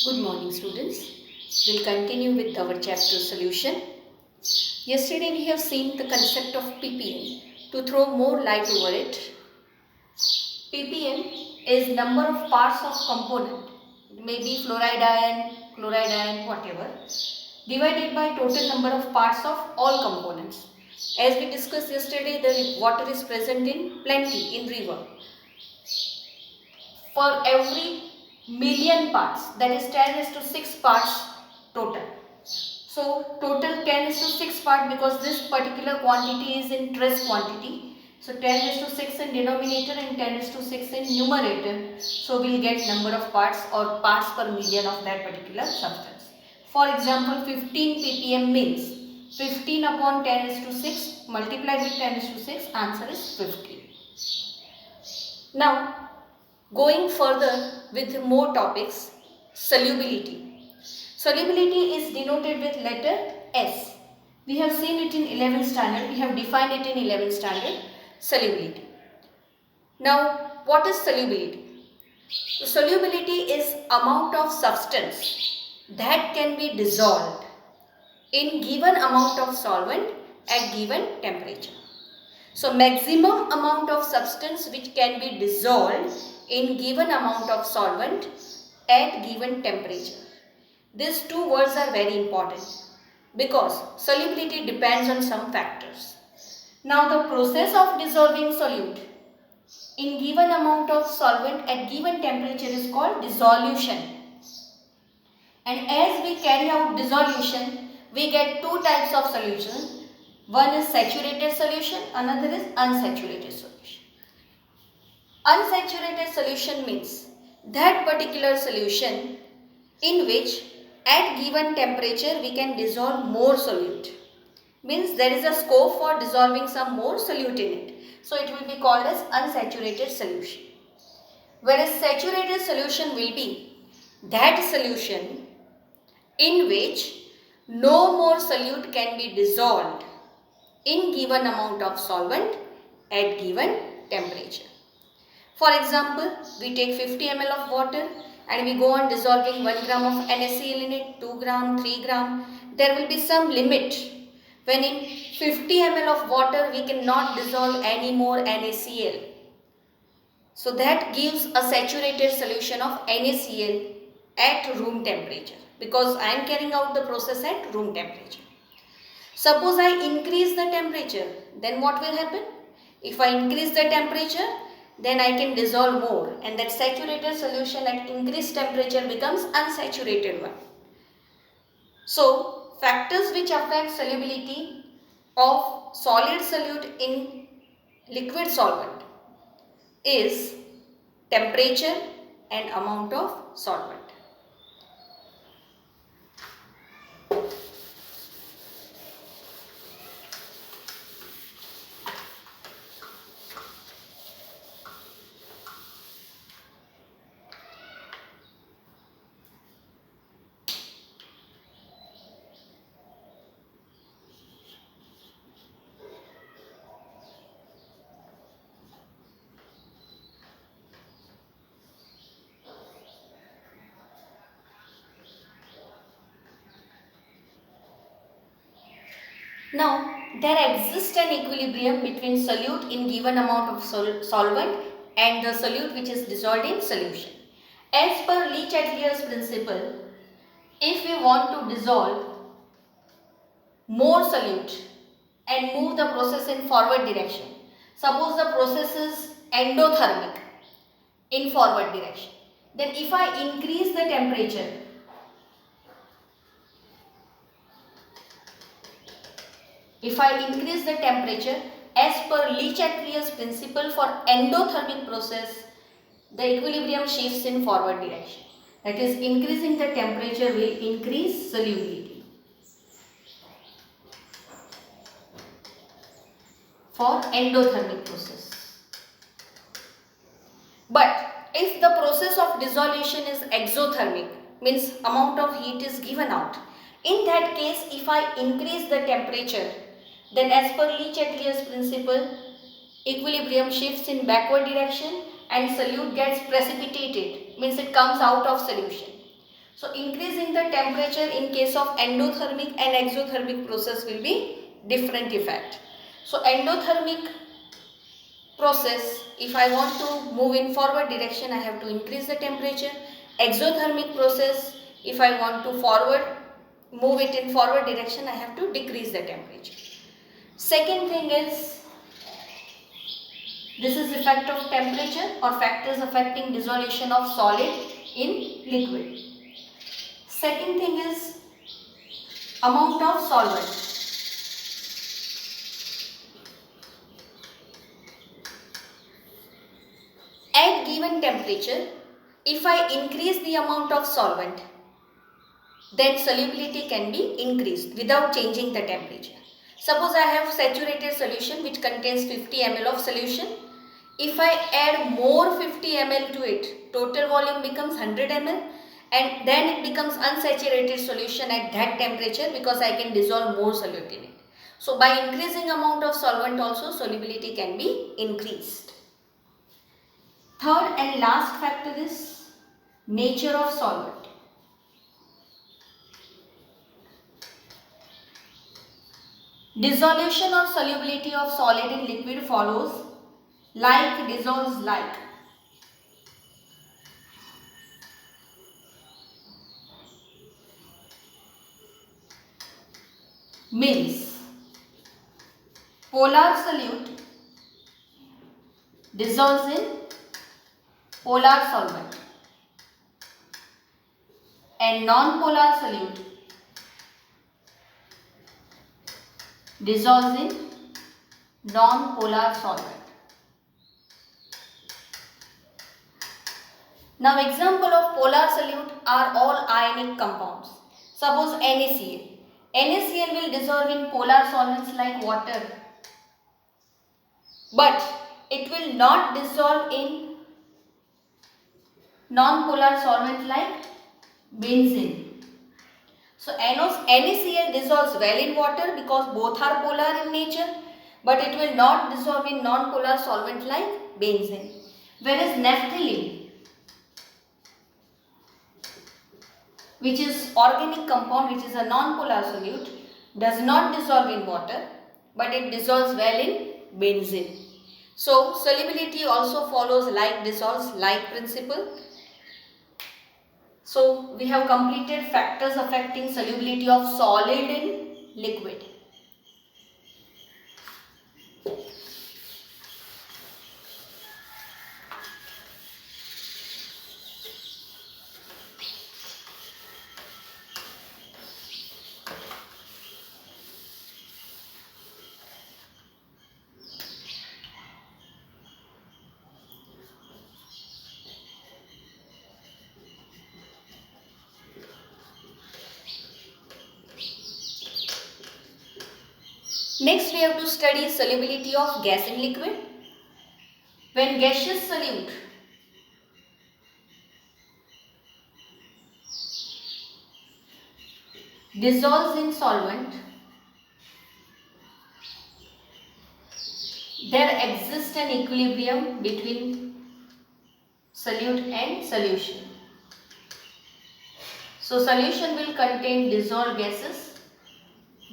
Good morning, students. We'll continue with our chapter solution. Yesterday we have seen the concept of ppm. To throw more light over it, ppm is number of parts of component. It may be fluoride ion, chloride ion, whatever, divided by total number of parts of all components. As we discussed yesterday, the water is present in plenty in river. For every million parts, that is 10 is to 6 parts total. So total 10 is to 6 part, because this particular quantity is in trace quantity. So 10 is to 6 in denominator and 10 is to 6 in numerator. So we will get number of parts or parts per million of that particular substance. For example, 15 ppm means 15 upon 10 is to 6 multiplied with 10 is to 6, answer is 15. Now going further with more topics, solubility. Solubility is denoted with letter S. We have seen it in 11th standard. We have defined it in 11th standard, solubility. Now, what is solubility? Solubility is amount of substance that can be dissolved in given amount of solvent at given temperature. So, maximum amount of substance which can be dissolved in given amount of solvent at given temperature. These two words are very important because solubility depends on some factors. Now the process of dissolving solute in given amount of solvent at given temperature is called dissolution. And as we carry out dissolution, we get two types of solution. One is saturated solution, another is unsaturated solution. Unsaturated solution means that particular solution in which at given temperature we can dissolve more solute. Means there is a scope for dissolving some more solute in it. So it will be called as unsaturated solution. Whereas saturated solution will be that solution in which no more solute can be dissolved in given amount of solvent at given temperature. For example, we take 50 ml of water and we go on dissolving 1 gram of NaCl in it, 2 gram, 3 gram. There will be some limit when in 50 ml of water we cannot dissolve any more NaCl. So that gives a saturated solution of NaCl at room temperature, because I am carrying out the process at room temperature. Suppose I increase the temperature, then what will happen? If I increase the temperature, then I can dissolve more, and that saturated solution at increased temperature becomes unsaturated one. So factors which affect solubility of solid solute in liquid solvent is temperature and amount of solvent. Now, there exists an equilibrium between solute in given amount of solvent and the solute which is dissolved in solution. As per Le Chatelier's principle, if we want to dissolve more solute and move the process in forward direction, suppose the process is endothermic in forward direction, then if I increase the temperature, as per Le Chatelier's principle for endothermic process, the equilibrium shifts in forward direction. That is, increasing the temperature will increase solubility for endothermic process. But if the process of dissolution is exothermic, means amount of heat is given out, in that case if I increase the temperature, then as per Le Chatelier's principle, equilibrium shifts in backward direction and solute gets precipitated, means it comes out of solution. So increasing the temperature in case of endothermic and exothermic process will be different effect. So endothermic process, if I want to move in forward direction, I have to increase the temperature. Exothermic process, if I want to move it in forward direction, I have to decrease the temperature. Second thing is, this is effect of temperature or factors affecting dissolution of solid in liquid. Second thing is amount of solvent. At given temperature, if I increase the amount of solvent, then solubility can be increased without changing the temperature. Suppose I have saturated solution which contains 50 ml of solution. If I add more 50 ml to it, total volume becomes 100 ml, and then it becomes unsaturated solution at that temperature because I can dissolve more solute in it. So by increasing amount of solvent also solubility can be increased. Third and last factor is nature of solvent. Dissolution or solubility of solid in liquid follows like dissolves like. Means polar solute dissolves in polar solvent and non-polar solute dissolves in non-polar solvent. Now example of polar solute are all ionic compounds. Suppose NaCl. NaCl will dissolve in polar solvents like water, but it will not dissolve in non-polar solvents like benzene. So NaCl dissolves well in water because both are polar in nature, but it will not dissolve in non-polar solvent like benzene. Whereas naphthalene, which is organic compound, which is a non-polar solute, does not dissolve in water, but it dissolves well in benzene. So solubility also follows like dissolves like principle. So we have completed factors affecting solubility of solid in liquid. Next we have to study solubility of gas in liquid. When gaseous solute dissolves in solvent, there exists an equilibrium between solute and solution. So solution will contain dissolved gases,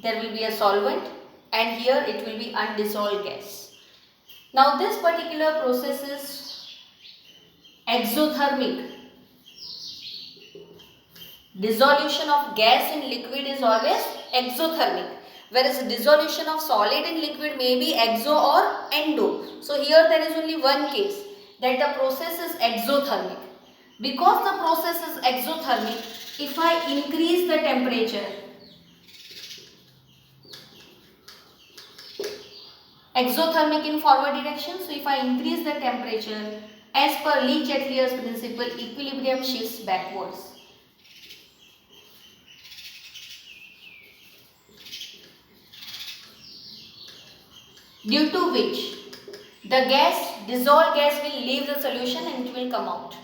there will be a solvent, and here it will be undissolved gas. Now this particular process is exothermic. Dissolution of gas in liquid is always exothermic, whereas dissolution of solid in liquid may be exo or endo. So here there is only one case, that the process is exothermic. Because the process is exothermic, if I increase the temperature, exothermic in forward direction, so if I increase the temperature, as per Le Chatelier's principle, equilibrium shifts backwards. Due to which the dissolved gas will leave the solution and it will come out.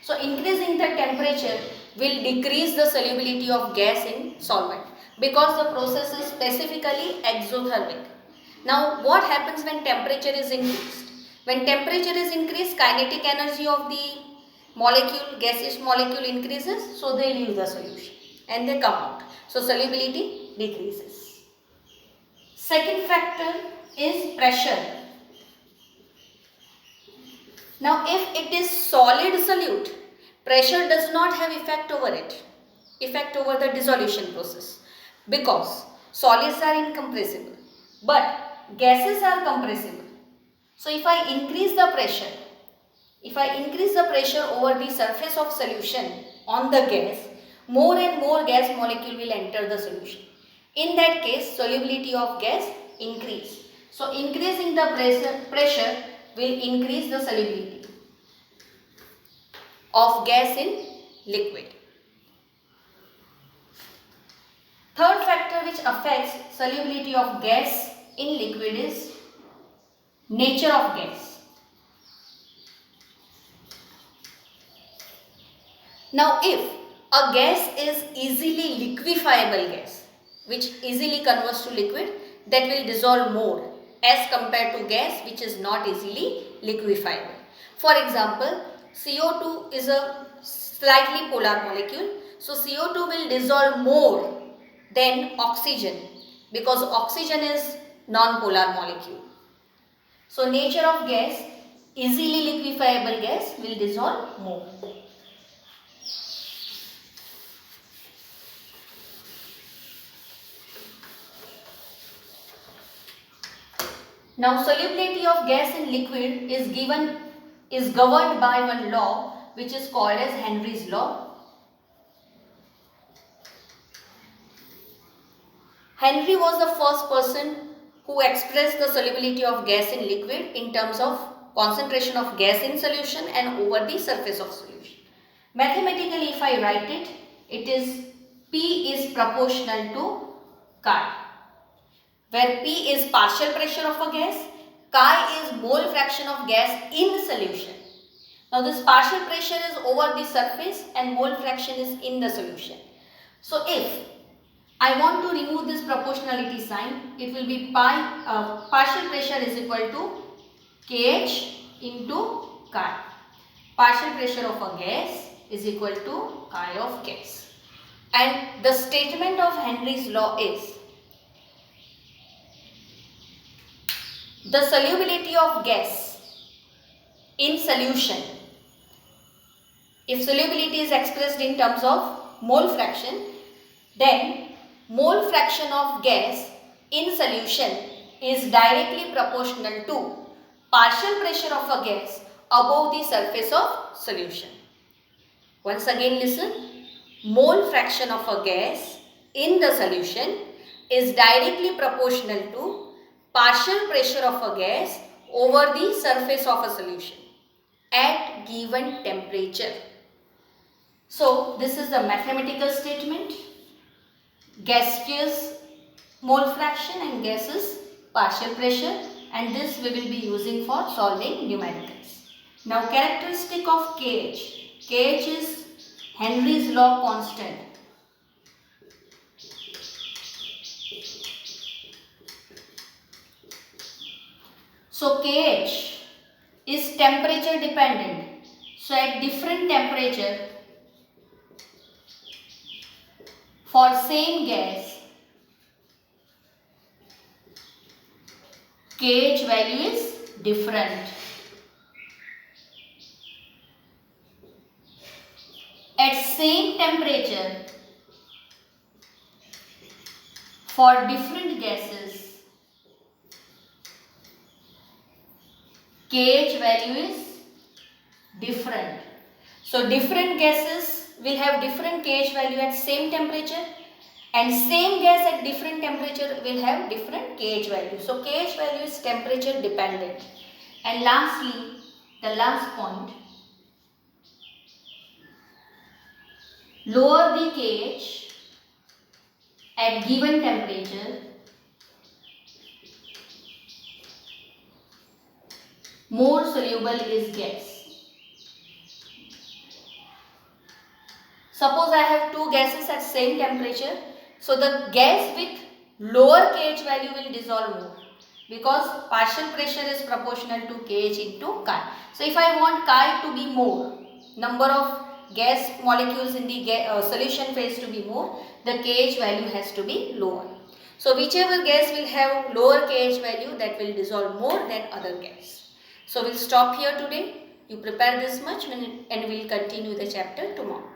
So increasing the temperature will decrease the solubility of gas in solvent because the process is specifically exothermic. Now what happens when temperature is increased? When temperature is increased, kinetic energy of the gaseous molecule increases, so they leave the solution and they come out. So solubility decreases. Second factor is pressure. Now if it is solid solute, pressure does not have effect over the dissolution process, because solids are incompressible but gases are compressible. So if I increase the pressure over the surface of solution on the gas, more and more gas molecule will enter the solution. In that case, solubility of gas increase. So increasing the pressure will increase the solubility of gas in liquid. Third factor which affects solubility of gas in liquid is nature of gas. Now if a gas is easily liquefiable gas, which easily converts to liquid, that will dissolve more as compared to gas which is not easily liquefiable. For example, CO2 is a slightly polar molecule. So CO2 will dissolve more than oxygen, because oxygen is non-polar molecule. So nature of gas, easily liquefiable gas will dissolve more. Now solubility of gas in liquid is governed by one law which is called as Henry's law. Henry was the first person who expressed the solubility of gas in liquid in terms of concentration of gas in solution and over the surface of solution. Mathematically, if I write it, it is P is proportional to chi, where P is partial pressure of a gas, chi is mole fraction of gas in solution. Now this partial pressure is over the surface and mole fraction is in the solution. So if I want to remove this proportionality sign, it will be partial pressure is equal to Kh into chi. Partial pressure of a gas is equal to chi of gas. And the statement of Henry's law is the solubility of gas in solution. If solubility is expressed in terms of mole fraction, then mole fraction of gas in solution is directly proportional to partial pressure of a gas above the surface of solution. Once again listen, mole fraction of a gas in the solution is directly proportional to partial pressure of a gas over the surface of a solution at given temperature. So this is the mathematical statement. Gaseous mole fraction and gases partial pressure, and this we will be using for solving numericals. Now characteristic of KH. KH is Henry's law constant. So KH is temperature dependent. So at different temperature for same gas, KH value is different. At same temperature for different gases, KH value is different. So different gases will have different KH value at same temperature, and same gas at different temperature will have different KH value. So KH value is temperature dependent. And lastly, the last point, lower the KH at given temperature, more soluble is gas. Suppose I have two gases at same temperature, so the gas with lower KH value will dissolve more, because partial pressure is proportional to KH into chi. So if I want chi to be more, number of gas molecules in the solution phase to be more, the KH value has to be lower. So whichever gas will have lower KH value, that will dissolve more than other gas. So we'll stop here today. You prepare this much and we'll continue the chapter tomorrow.